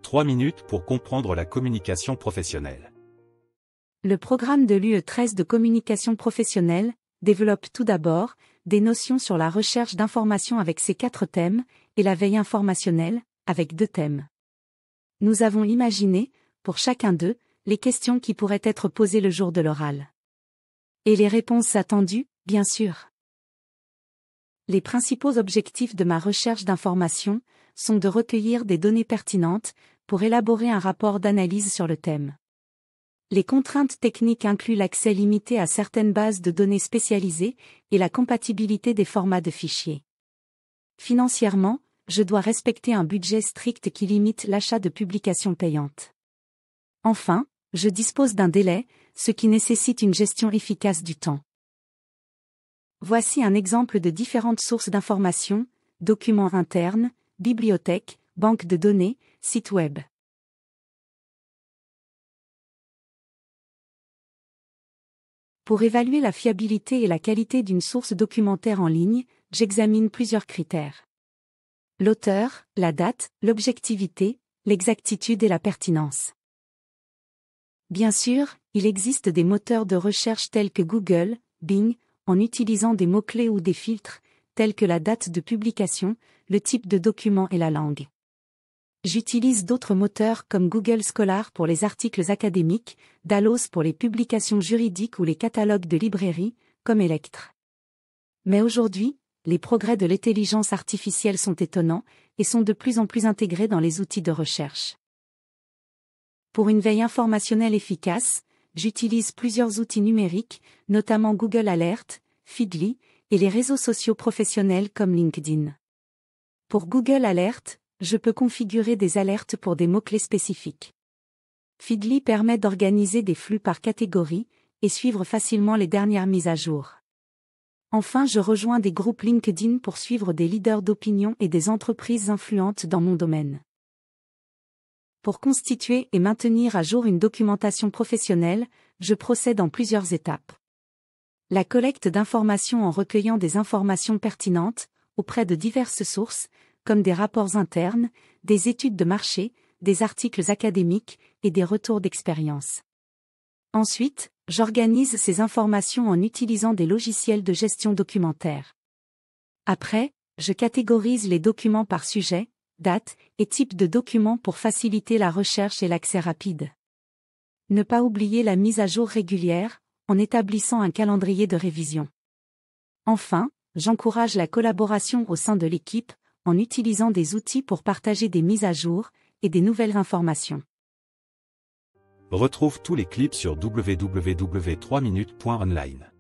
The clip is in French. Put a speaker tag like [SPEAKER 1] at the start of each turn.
[SPEAKER 1] 3 minutes pour comprendre la communication professionnelle.
[SPEAKER 2] Le programme de l'UE13 de communication professionnelle développe tout d'abord des notions sur la recherche d'informations avec ses 4 thèmes et la veille informationnelle avec 2 thèmes. Nous avons imaginé, pour chacun d'eux, les questions qui pourraient être posées le jour de l'oral. Et les réponses attendues, bien sûr. Les principaux objectifs de ma recherche d'informations sont de recueillir des données pertinentes pour élaborer un rapport d'analyse sur le thème. Les contraintes techniques incluent l'accès limité à certaines bases de données spécialisées et la compatibilité des formats de fichiers. Financièrement, je dois respecter un budget strict qui limite l'achat de publications payantes. Enfin, je dispose d'un délai, ce qui nécessite une gestion efficace du temps. Voici un exemple de différentes sources d'informations, documents internes, bibliothèques, banques de données, sites web. Pour évaluer la fiabilité et la qualité d'une source documentaire en ligne, j'examine plusieurs critères. L'auteur, la date, l'objectivité, l'exactitude et la pertinence. Bien sûr, il existe des moteurs de recherche tels que Google, Bing, en utilisant des mots-clés ou des filtres, tels que la date de publication, le type de document et la langue. J'utilise d'autres moteurs comme Google Scholar pour les articles académiques, Dallos pour les publications juridiques ou les catalogues de librairies, comme Electre. Mais aujourd'hui, les progrès de l'intelligence artificielle sont étonnants et sont de plus en plus intégrés dans les outils de recherche. Pour une veille informationnelle efficace, j'utilise plusieurs outils numériques, notamment Google Alert, Feedly, et les réseaux sociaux professionnels comme LinkedIn. Pour Google Alert, je peux configurer des alertes pour des mots-clés spécifiques. Feedly permet d'organiser des flux par catégorie et suivre facilement les dernières mises à jour. Enfin, je rejoins des groupes LinkedIn pour suivre des leaders d'opinion et des entreprises influentes dans mon domaine. Pour constituer et maintenir à jour une documentation professionnelle, je procède en plusieurs étapes. La collecte d'informations en recueillant des informations pertinentes, auprès de diverses sources, comme des rapports internes, des études de marché, des articles académiques et des retours d'expérience. Ensuite, j'organise ces informations en utilisant des logiciels de gestion documentaire. Après, je catégorise les documents par sujet, date et type de document pour faciliter la recherche et l'accès rapide. Ne pas oublier la mise à jour régulière, en établissant un calendrier de révision. Enfin, j'encourage la collaboration au sein de l'équipe, en utilisant des outils pour partager des mises à jour et des nouvelles informations.
[SPEAKER 1] Retrouve tous les clips sur www.3minutes.online.